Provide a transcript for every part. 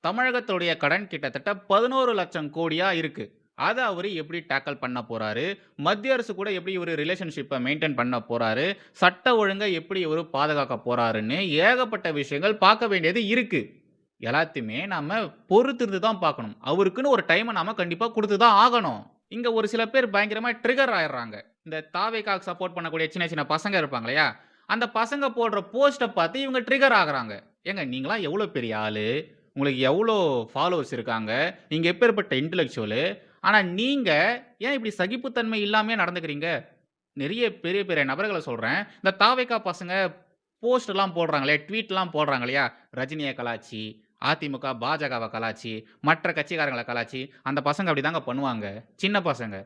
தமிழகத்துடைய கடன் கிட்டத்தட்ட 11,00,000 கோடியா இருக்கு. அத அவரு எப்படி டேக்கிள் பண்ண போறாரு? மத்திய அரசு கூட எப்படி இவரு ரிலேஷன்ஷிப்ப மெயின்டெயின் பண்ண போறாரு? சட்ட ஒழுங்கா எப்படி இவரு பாதுகாக்க போறாருன்னு ஏகப்பட்ட விஷயங்கள் பார்க்க வேண்டியது இருக்கு. எல்லாத்தையுமே நாம பொறுத்திருந்து தான் பார்க்கணும். அவருக்குன்னு ஒரு டைம நாம கண்டிப்பா குடுத்து தான் ஆகணும். இங்க ஒரு சில பேர் பயங்கரமா ட்ரிகர் ஆயிடுறாங்க. இந்த தாவேக்காக்கு சப்போர்ட் பண்ணக்கூடிய சின்ன சின்ன பசங்க இருப்பாங்க இல்லையா? அந்த பசங்க போடுற போஸ்ட்ட பார்த்து இவங்க ட்ரிகர் ஆகுறாங்க. ஏங்க நீங்கலாம் எவ்வளோ பெரிய ஆளு? உங்களுக்கு எவ்வளோ ஃபாலோவர்ஸ் இருக்காங்க? நீங்க எப்பேர்ப்பட்ட இன்டலெக்சுவலு? ஆனா நீங்க ஏன் இப்படி சகிப்புத்தன்மை இல்லாமயே நடந்துக்கிறீங்க? நெறைய பெரிய பெரிய நபர்கள சொல்றேன். இந்த தாவேக்கா பசங்க போஸ்ட்லாம் போடுறாங்களே, ட்வீட்லாம் போடுறாங்க இல்லையா? ரஜினிய கலாய்ச்சு, அதிமுக, பாஜகவ கலாய்ச்சு, மற்ற கட்சிக்காரங்கள கலாய்ச்சு, அந்த பசங்க அப்படிதாங்க பண்ணுவாங்க. சின்ன பசங்க.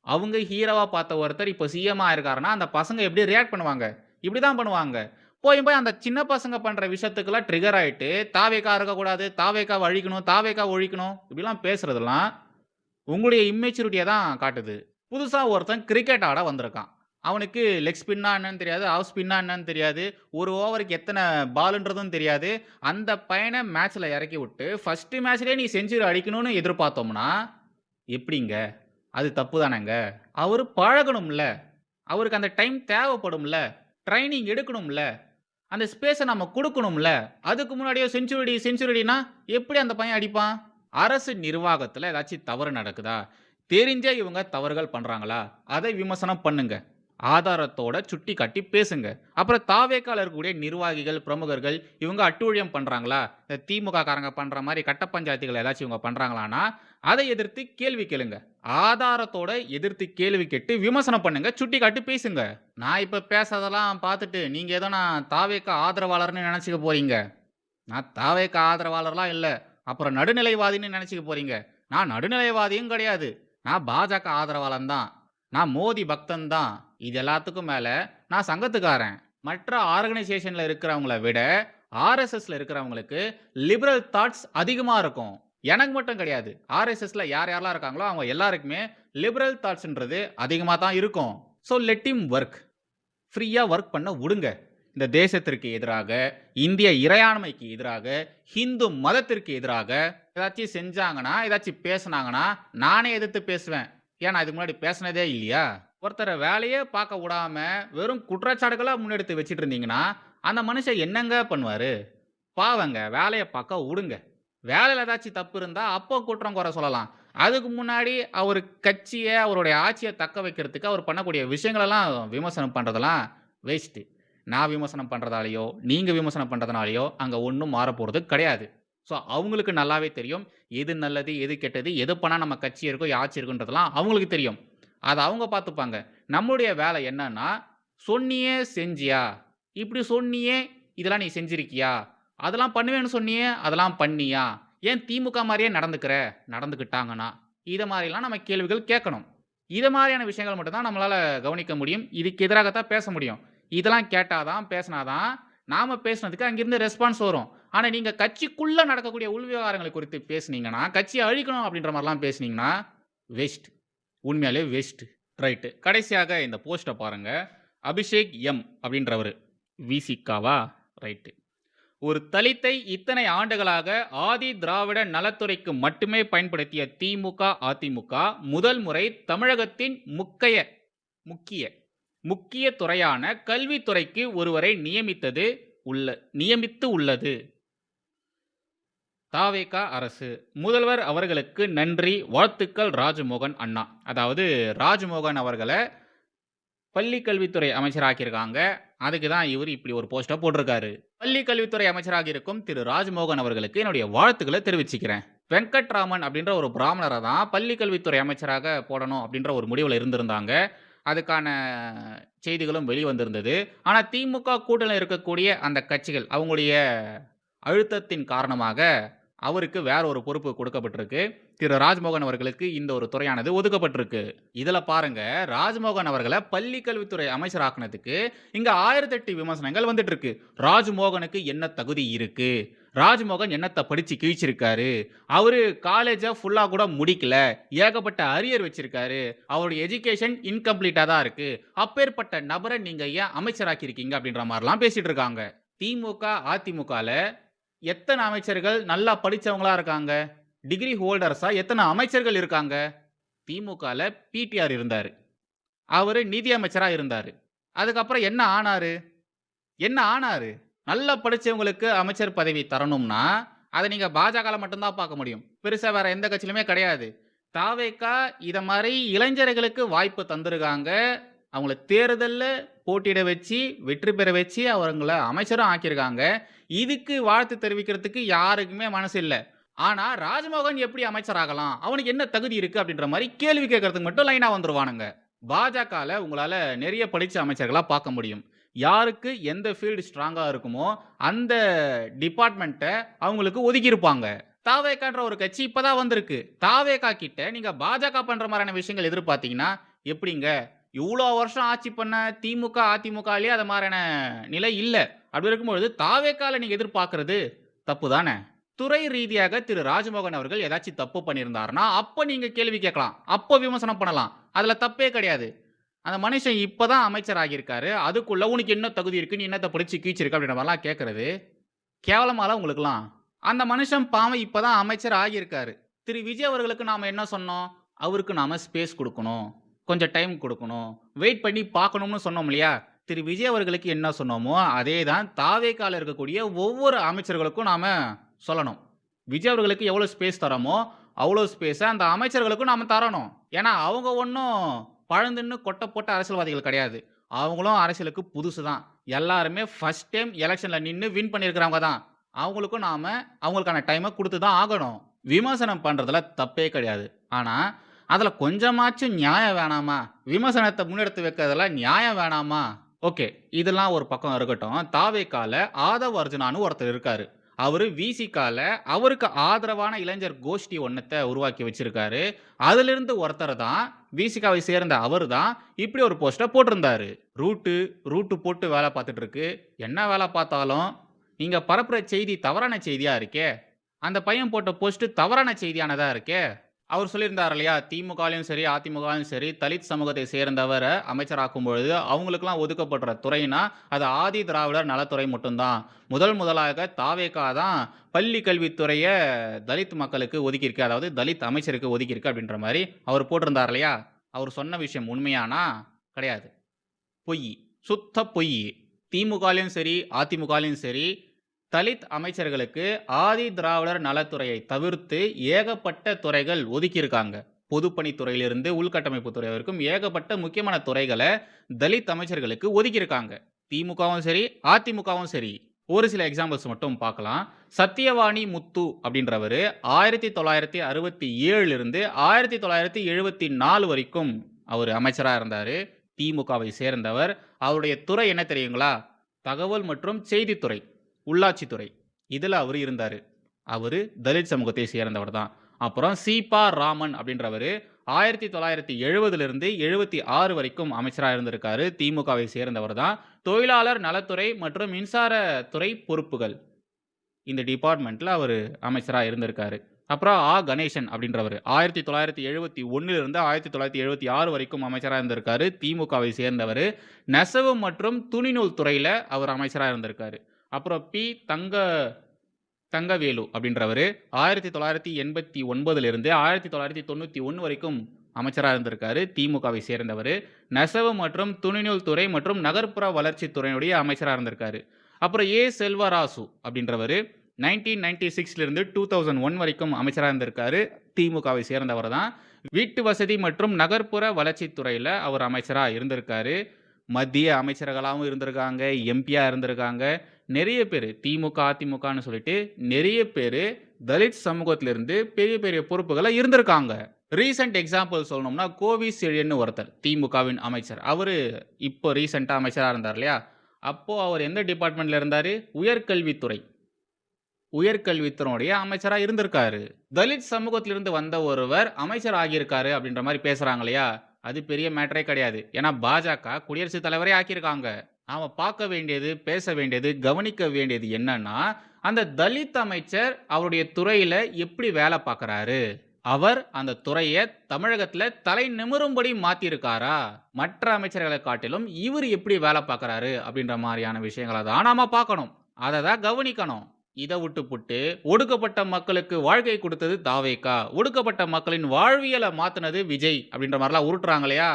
அவங்க ஹீரோவா பார்த்த ஒருத்தர் இப்போ சிஎம் ஆயிருக்காருன்னா, அந்த பசங்க எப்படி ரியாக்ட் பண்ணுவாங்க? இப்படி தான் பண்ணுவாங்க. போய் அந்த சின்ன பசங்க பண்ற விஷயத்துக்குலாம் ட்ரிகர் ஆயிட்டு, தாவேக்கா இருக்கக்கூடாது, தாவேக்காவ அழிக்கணும், தாவேக்கா ஒழிக்கணும், இப்படிலாம் பேசுறதெல்லாம் உங்களுடைய இம்மெச்சூரிட்டிய தான் காட்டுது. புதுசா ஒருத்தன் கிரிக்கெட் ஆட வந்திருக்கான். அவனுக்கு லெக் ஸ்பின்னா என்னன்னு தெரியாது, ஆஃப் ஸ்பின்னா என்னன்னு தெரியாது. ஒரு ஓவருக்கு எத்தன பால்ன்றதும் தெரியாது. அந்த பையன மேட்ச்ல இறக்கி விட்டு, ஃபர்ஸ்ட் மேட்ச்லயே நீ செஞ்சுரி அடிக்கணும்னு எதிர்பார்த்தோம்னா, எப்படிங்க? அது தப்பு தானேங்க. அவரு பழகணும்ல. அவருக்கு அந்த டைம் தேவைப்படும்ல. ட்ரெய்னிங் எடுக்கணும்ல. அந்த ஸ்பேஸ நம்ம குடுக்கணும்ல. அதுக்கு முன்னாடியே செஞ்சுரிடினா எப்படி அந்த பையன் அடிப்பான்? அரசு நிர்வாகத்துல ஏதாச்சும் தவறு நடக்குதா? தெரிஞ்சே இவங்க தவறுகள் பண்றாங்களா? அதை விமர்சனம் பண்ணுங்க. ஆதாரத்தோட சுட்டிக்காட்டி பேசுங்க. அப்புறம் தாவேக்கால இருக்கக்கூடிய நிர்வாகிகள், பிரமுகர்கள் இவங்க அட்டூழியம் பண்றாங்களா? இந்த திமுக காரங்க பண்ற மாரி கட்ட பஞ்சாயத்துகள் ஏதாச்சும் இவங்க பண்றாங்களான்னா, அதை எதிர்த்து கேள்வி கேளுங்க. ஆதாரத்தோட எதிர்த்து கேள்வி கேட்டு விமர்சனம் பண்ணுங்க. சுட்டிக்காட்டி பேசுங்க. நான் இப்ப பேசுறதெல்லாம் பார்த்துட்டு, நீங்க ஏதோ நான் தாவேக்கா ஆதரவாளர்ன்னு நெனச்சுக்க போறீங்க. நான் தாவேக்கா ஆதரவாளர்லாம் இல்ல. அப்புறம் நடுநிலைவாதின்னு நெனச்சுக்க போறீங்க. நான் நடுநிலைவாதியும் கிடையாது. நான் பாஜக ஆதரவாளன் தான். நான் மோடி பக்தன் தான். இது எல்லாத்துக்கும் மேல நான் சங்கத்துக்காரன். மற்ற ஆர்கனைசேஷன்ல இருக்கிறவங்கள விட, ஆர்எஸ்எஸ்ல இருக்கிறவங்களுக்கு லிபரல் தாட்ஸ் அதிகமா இருக்கும். எனக்கு மட்டும் கிடையாது. ஆர்எஸ்எஸ்ல யார் யாரெல்லாம் இருக்காங்களோ, அவங்க எல்லாருக்குமே லிபரல் தாட்ஸ்ன்றது அதிகமா தான் இருக்கும். So let him work. ஃப்ரீயா வொர்க் பண்ண விடுங்க. இந்த தேசத்திற்கு எதிராக, இந்திய இறையாண்மைக்கு எதிராக, ஹிந்து மதத்திற்கு எதிராக ஏதாச்சும் செஞ்சாங்கன்னா, ஏதாச்சும் பேசுனாங்கன்னா, நானே எதிர்த்து பேசுவேன். ஏன் நான் இதுக்கு முன்னாடி பேசினதே இல்லையா? ஒருத்தர வேலையே பார்க்க விடாம, வெறும் குற்றச்சாட்டுகளா முன்னெடுத்து வச்சுட்டு இருந்தீங்கன்னா, அந்த மனுஷன் என்னங்க பண்ணுவாரு? பாவங்க. வேலைய பார்க்க விடுங்க. வேலையில ஏதாச்சும் தப்பு இருந்தா, அப்போ குற்றம் குறை சொல்லலாம். அதுக்கு முன்னாடி அவரு கட்சிய, அவருடைய ஆட்சிய தக்க வைக்கிறதுக்கு அவர் பண்ணக்கூடிய விஷயங்களெல்லாம் விமர்சனம் பண்றதெல்லாம் வேஸ்ட்டு. நான் விமர்சனம் பண்றதாலயோ, நீங்க விமர்சனம் பண்றதுனாலயோ, அங்க ஒண்ணும் மாறப்போறது கிடையாது. ஸோ, அவங்களுக்கு நல்லாவே தெரியும். எது நல்லது, எது கெட்டது, எது பண்ணா நம்ம கட்சி இருக்கும், ஆட்சி இருக்குன்றதெல்லாம் அவங்களுக்கு தெரியும். அத அவங்க பார்த்துப்பாங்க. நம்முடைய வேலை என்னன்னா, "சொன்னியே, செஞ்சியா? இப்படி சொன்னியே, இதெல்லாம் நீ செஞ்சிருக்கியா? அதெல்லாம் பண்ணுவேன்னு சொன்னியே, அதெல்லாம் பண்ணியா? ஏன் திமுக மாரியே நடந்துக்கிற? நடந்துக்கிட்டாங்கன்னா?" இத மாரிலாம் நம்ம கேள்விகள் கேட்கணும். இத மாரியான விஷயங்கள் மட்டும் தான் நம்மளால கவனிக்க முடியும். இதுக்கு எதிராக தான் பேச முடியும். இதெல்லாம் கேட்டா தான், பேசினா தான், நாம பேசினதுக்கு அங்கிருந்து ரெஸ்பான்ஸ் வரும். ஆனா, நீங்க கட்சிக்குள்ள நடக்கக்கூடிய உள் விவகாரங்களை குறித்து பேசுனீங்கன்னா, கட்சிய அழிக்கணும் அப்படின்ற மாரிலாம் பேசுனீங்கன்னா, வேஸ்ட். உண்மையாலே வேஸ்ட். ரைட். கடைசியாக இந்த போஸ்ட்ட பாருங்க. அபிஷேக் எம். அப்படின்றவரு. விசிகாவா? ரைட். ஒரு தலித்தை இத்தனை ஆண்டுகளாக ஆதி திராவிட நலத்துறைக்கு மட்டுமே பயன்படுத்திய திமுக, அதிமுக முதல் முறை தமிழகத்தின் முக்கிய முக்கிய துறையான கல்வித்துறைக்கு ஒருவரை நியமித்து உள்ளது. தாவேகா அரசு. முதல்வர் அவர்களுக்கு நன்றி, வாழ்த்துக்கள் ராஜமோகன் அண்ணா. அதாவது ராஜமோகன் அவர்கள பள்ளி கல்வித்துறை அமைச்சராக்கியிருக்காங்க. அதுக்கு தான் இவரு இப்படி ஒரு போஸ்ட்ட போட்டிருக்காரு. பள்ளி கல்வித்துறை அமைச்சராக இருக்கும் திரு ராஜ்மோகன் அவர்களுக்கு என்னுடைய வாழ்த்துக்கள தெரிவிச்சுக்கிறேன். வெங்கட்ராமன் அப்படின்ற ஒரு பிராமணர தான் பள்ளி கல்வித்துறை அமைச்சராக போடணும் அப்படின்ற ஒரு முடிவுல இருந்திருந்தாங்க. அதுக்கான செய்திகளும் வெளிவந்திருந்தது. ஆனா திமுக கூட்டணியில இருக்கக்கூடிய அந்த கட்சிகள், அவங்களுடைய அழுத்தத்தின் காரணமாக அவருக்கு வேற ஒரு பொறுப்பு கொடுக்கப்பட்டிருக்கு. திரு ராஜ்மோகன் அவர்களுக்கு இந்த ஒரு துறையானது ஒதுக்கப்பட்டிருக்கு. இதுல பாருங்க, ராஜ்மோகன் அவர்கள பள்ளி கல்வித்துறை அமைச்சராக்குனதுக்கு இங்க 1008 விமர்சனங்கள் வந்துட்டு இருக்கு. ராஜ்மோகனுக்கு என்ன தகுதி இருக்கு? ராஜ்மோகன் என்னத்த படிச்சு கிழிச்சிருக்காரு? அவரு காலேஜ ஃபுல்லா கூட முடிக்கல. ஏகப்பட்ட அரியர் வச்சிருக்காரு. அவருடைய எஜுகேஷன் இன்கம்ப்ளீட்டா தான் இருக்கு. அப்பேற்பட்ட நபர நீங்க ஏன் அமைச்சராக்கி இருக்கீங்க? அப்படின்ற மாரிலாம் பேசிட்டு இருக்காங்க. திமுக, அதிமுகல எத்தனை அமைச்சர்கள் நல்லா படிச்சவங்களா இருக்காங்க? டிகிரி ஹோல்டர்ஸா எத்தனை அமைச்சர்கள் இருக்காங்க? திமுகல பிடிஆர் இருந்தாரு. அவரு நிதி அமைச்சரா இருந்தாரு. அதுக்கப்புறம் என்ன ஆனாரு? என்ன ஆனாரு? நல்லா படிச்சவங்களுக்கு அமைச்சர் பதவி தரணும்னா, அத நீங்க பாஜகல மட்டும் தான் பார்க்க முடியும். பெருசா வேற எந்த கட்சியிலுமே கிடையாது. தாவேகா இத மாரி இளைஞர்களுக்கு வாய்ப்பு தந்திருக்காங்க. அவங்கள தேர்தல்ல போட்டியிட வச்சு, வெற்றி பெற வச்சு, அவங்கள அமைச்சரும் ஆக்கியிருக்காங்க. இதுக்கு வாழ்த்து தெரிவிக்கிறதுக்கு யாருக்குமே மனசு இல்ல. ஆனா, ராஜ்மோகன் எப்படி அமைச்சர் ஆகலாம்? அவனுக்கு என்ன தகுதி இருக்கு? அப்படின்ற மாரி கேள்வி கேட்கறதுக்கு மட்டும் லைனா வந்துருவானுங்க. பாஜகல உங்களால நெறைய படிச்ச அமைச்சர்களா பார்க்க முடியும். யாருக்கு எந்த ஃபீல்ட் ஸ்ட்ராங்கா இருக்குமோ, அந்த டிபார்ட்மென்ட்ட அவங்களுக்கு ஒதுக்கியிருப்பாங்க. தாவேகான்ற ஒரு கட்சி இப்ப தான் வந்திருக்கு. தாவேகா கிட்ட நீங்க பாஜக பண்ற மாரியான விஷயங்கள் எதிர்பார்த்தீங்கன்னா, எப்படிங்க? இவ்ளோ வருஷம் ஆட்சி பண்ண திமுக, அதிமுகலயே அது மாரியான நிலை இல்ல. அப்படி இருக்கும்பொழுது தாவேகால நீங்க எதிர்பார்க்கிறது தப்பு தானே? துறை ரீதியாக திரு ராஜ்மோகன் அவர்கள் ஏதாச்சும் தப்பு பண்ணியிருந்தாருன்னா, அப்ப நீங்க கேள்வி கேட்கலாம். அப்ப விமர்சனம் பண்ணலாம். அதுல தப்பே கிடையாது. அந்த மனுஷன் இப்ப தான் அமைச்சர் ஆகியிருக்காரு. அதுக்குள்ள உனக்கு என்ன தகுதி இருக்கு? நீ என்னத்த படிச்சு கீச்சிருக்க? அப்படின்ற மாரிலாம் கேட்கறது கேவலமால உங்களுக்கெல்லாம்? அந்த மனுஷன் பாவம் இப்ப தான் அமைச்சர் ஆகியிருக்காரு. திரு விஜய் அவர்களுக்கு நாம என்ன சொன்னோம்? அவருக்கு நாம ஸ்பேஸ் குடுக்கணும். கொஞ்சம் டைம் குடுக்கணும். வெயிட் பண்ணி பார்க்கணும்னு சொன்னோம் இல்லையா? திரு விஜய் அவர்களுக்கு என்ன சொன்னோமோ, அதே தான் தாவேகால இருக்கக்கூடிய ஒவ்வொரு அமைச்சர்களுக்கும் நாம சொல்லணும். விஜய் அவர்களுக்கு எவ்வளோ ஸ்பேஸ் தரோமோ, அவ்வளோ ஸ்பேஸ அந்த அமைச்சர்களுக்கும் நாம தரணும். ஏன்னா, அவங்க ஒண்ணும் பழந்தின்னு கொட்ட போட்ட அரசியல்வாதிகள் கிடையாது. அவங்களும் அரசியலுக்கு புதுசு தான். எல்லாருமே ஃபர்ஸ்ட் டைம் எலக்ஷன்ல நின்னு வின் பண்ணியிருக்கிறவங்க தான். அவங்களுக்கும் நாம அவங்களுக்கான டைம குடுத்து தான் ஆகணும். விமர்சனம் பண்றதுல தப்பே கிடையாது. ஆனா, அதுல கொஞ்சமாச்சும் நியாயம் வேணாமா? விமர்சனத்த முன்னெடுத்து வைக்கிறதுல நியாயம் வேணாமா? ஓகே. இதெல்லாம் ஒரு பக்கம் இருக்கட்டும். தாவேகால ஆதவ் அர்ஜுனான்னு ஒருத்தர் இருக்காரு. அவரு விசிகால அவருக்கு ஆதரவான இளைஞர் கோஷ்டி ஒண்ணத்த உருவாக்கி வச்சிருக்காரு. அதிலிருந்து ஒருத்தர் தான் விசிகாவை சேர்ந்த அவரு தான் இப்படி ஒரு போஸ்ட்ட போட்டிருந்தாரு. ரூட்டு போட்டு வேல பார்த்துட்டு இருக்கு. என்ன வேல பார்த்தாலும், நீங்க பரப்புற செய்தி தவறான செய்தியா இருக்கே. அந்த பையன் போட்ட போஸ்ட் தவறான செய்தியானதா இருக்கே. அவர் சொல்லியிருந்தார் இல்லையா? திமுகலயும் சரி, அதிமுகலயும் சரி, தலித் சமூகத்தை சேர்ந்தவர அமைச்சராக்கும் பொழுது, அவங்களுக்கெல்லாம் ஒதுக்கப்படுற துறைனா, அது ஆதி திராவிடர் நலத்துறை மட்டும் தான். முதலாக தாவேகா தான் பள்ளி கல்வித்துறைய தலித் மக்களுக்கு ஒதுக்கியிருக்கு. அதாவது தலித் அமைச்சருக்கு ஒதுக்கியிருக்கு அப்படின்ற மாரி அவர் போட்டிருந்தார் இல்லையா? அவர் சொன்ன விஷயம் உண்மையானா? கிடையாது. பொய். சுத்த பொய். திமுகலயும் சரி, அதிமுகலயும் சரி, தலித் அமைச்சர்களுக்கு ஆதி திராவிடர் நலத்துறையை தவிர்த்து ஏகப்பட்ட துறைகள் ஒதுக்கியிருக்காங்க. பொதுப்பணித்துறையிலிருந்து உள்கட்டமைப்பு துறை வரைக்கும் ஏகப்பட்ட முக்கியமான துறைகளை தலித் அமைச்சர்களுக்கு ஒதுக்கியிருக்காங்க. திமுகவும் சரி, அதிமுகவும் சரி. ஒரு சில எக்ஸாம்பிள்ஸ் மட்டும் பார்க்கலாம். சத்தியவாணி முத்து அப்படின்றவரு 1967 இருந்து 1974 வரைக்கும் அவர் அமைச்சரா இருந்தாரு. திமுகவை சேர்ந்தவர். அவருடைய துறை என்ன தெரியுங்களா? தகவல் மற்றும் செய்தித்துறை. உள்ளாட்சித்துறை. இதுல அவரு இருந்தாரு. அவரு தலித் சமூகத்தை சேர்ந்தவர் தான். அப்புறம் சீபா ராமன் அப்படின்றவரு 1970லிருந்து 76 வரைக்கும் அமைச்சரா இருந்திருக்காரு. திமுகவை சேர்ந்தவர் தான். தொழிலாளர் நலத்துறை மற்றும் மின்சாரத்துறை பொறுப்புகள். இந்த டிபார்ட்மெண்ட்ல அவரு அமைச்சரா இருந்திருக்காரு. அப்புறம் கணேசன் அப்படின்றவரு 1971லிருந்து 1976 வரைக்கும் அமைச்சரா இருந்திருக்காரு. திமுகவை சேர்ந்தவரு. நெசவு மற்றும் துணிநூல் துறையில அவர் அமைச்சரா இருந்திருக்காரு. அப்புறம் தங்கவேலு அப்படின்றவரு 1989லிருந்து 1991 வரைக்கும் அமைச்சரா இருந்திருக்காரு. திமுகவை சேர்ந்தவரு. நெசவு மற்றும் துணிநூல் துறை மற்றும் நகர்ப்புற வளர்ச்சி துறையினுடைய அமைச்சரா இருந்திருக்காரு. அப்புறம் செல்வராசு அப்படின்றவரு 1996லிருந்து 2001 வரைக்கும் அமைச்சரா இருந்திருக்காரு. திமுகவை சேர்ந்தவர் தான். வீட்டு வசதி மற்றும் நகர்ப்புற வளர்ச்சி துறையில அவர் அமைச்சரா இருந்திருக்காரு. மத்திய அமைச்சர்களாவும் இருந்திருக்காங்க. எம்பியா இருந்திருக்காங்க. நிறைய பேரு திமுக, அதிமுகன்னு சொல்லிட்டு நிறைய பேரு தலித் சமூகத்திலிருந்து பெரிய பெரிய பொறுப்புகள இருந்திருக்காங்க. ரீசென்ட் எக்ஸாம்பிள் சொல்லணும்னா, கோவி செழியன்னு ஒருத்தர் திமுகவின் அமைச்சர். அவரு இப்போ ரீசென்ட்டா அமைச்சரா இருந்தார் இல்லையா? அப்போ அவர் எந்த டிபார்ட்மெண்ட்ல இருந்தாரு? உயர்கல்வித்துறை. உயர்கல்வித்துறையுடைய அமைச்சரா இருந்திருக்காரு. தலித் சமூகத்திலிருந்து வந்த ஒருவர் அமைச்சர் ஆகியிருக்காரு அப்படின்ற மாரி பேசுறாங்க இல்லையா? அது பெரிய மேட்டரே கிடையாது. ஏன்னா பாஜக குடியரசுத் தலைவரே ஆக்கியிருக்காங்க. நாம பார்க்க வேண்டியது, பேச வேண்டியது, கவனிக்க வேண்டியது என்னன்னா, அந்த தலித் அமைச்சர் அவருடைய துறையில எப்படி வேலை பார்க்குறாரு? அவர் அந்த துறைய தமிழகத்துல தலை நிமிரும்படி மாத்தியிருக்காரா? மற்ற அமைச்சர்களை காட்டிலும் இவர் எப்படி வேலை பார்க்குறாரு? அப்படின்ற மாரியான விஷயங்கள தான் நாம பார்க்கணும். அத தான் கவனிக்கணும். இத விட்டுப்புட்டு, ஒடுக்கப்பட்ட மக்களுக்கு வாழ்க்கை குடுத்தது தாவேகா. ஒடுக்கப்பட்ட மக்களின் வாழ்வியல மாத்துனது விஜய் அப்படின்ற மாரிலாம் உருட்டுறாங்க இல்லையா?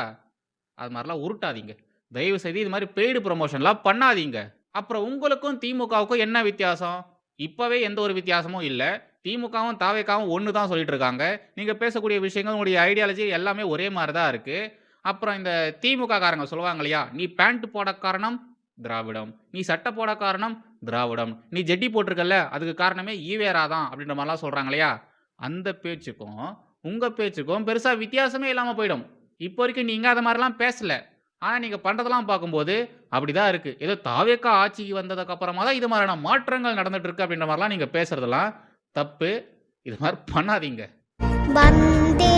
அது மாரிலாம் உருட்டாதீங்க. தயவு செய்து இது மாரி பெய்டு புரமோஷன்லாம் பண்ணாதீங்க. அப்புறம் உங்களுக்கும் திமுகவுக்கும் என்ன வித்தியாசம்? இப்பவே எந்த ஒரு வித்தியாசமும் இல்ல. திமுகவும், தாவேகாவும் ஒண்ணு தான் சொல்லிட்டு இருக்காங்க. நீங்க பேசக்கூடிய விஷயங்கள், உங்களுடைய ஐடியாலஜி எல்லாமே ஒரே மாரி தான் இருக்கு. அப்புறம் இந்த திமுக காரங்க சொல்லுவாங்க இல்லையா? "நீ பேண்ட் போட காரணம் திராவிடம். நீ சட்டை போட காரணம் திராவிடம். நீ ஜெட்டி போட்டிருக்கல்ல, அதுக்கு காரணமே ஈவேரா தான்." அப்படின்ற மாரிலாம் சொல்றாங்க இல்லையா? அந்த பேச்சுக்கும், உங்க பேச்சுக்கும் பெருசா வித்தியாசமே இல்லாம போயிடும். இப்போ வரைக்கும் நீங்க அத மாரிலாம் பேசல. ஆனா நீங்க பண்றதெல்லாம் பார்க்கும்போது அப்படிதான் இருக்கு. ஏதோ தாவேக்கா ஆட்சிக்கு வந்ததுக்கு அப்புறமா தான் இது மாரியான மாற்றங்கள் நடந்துட்டு இருக்கு அப்படின்ற மாரிலாம் நீங்க பேசுறதெல்லாம் தப்பு. இது மாரி பண்ணாதீங்க. வந்தே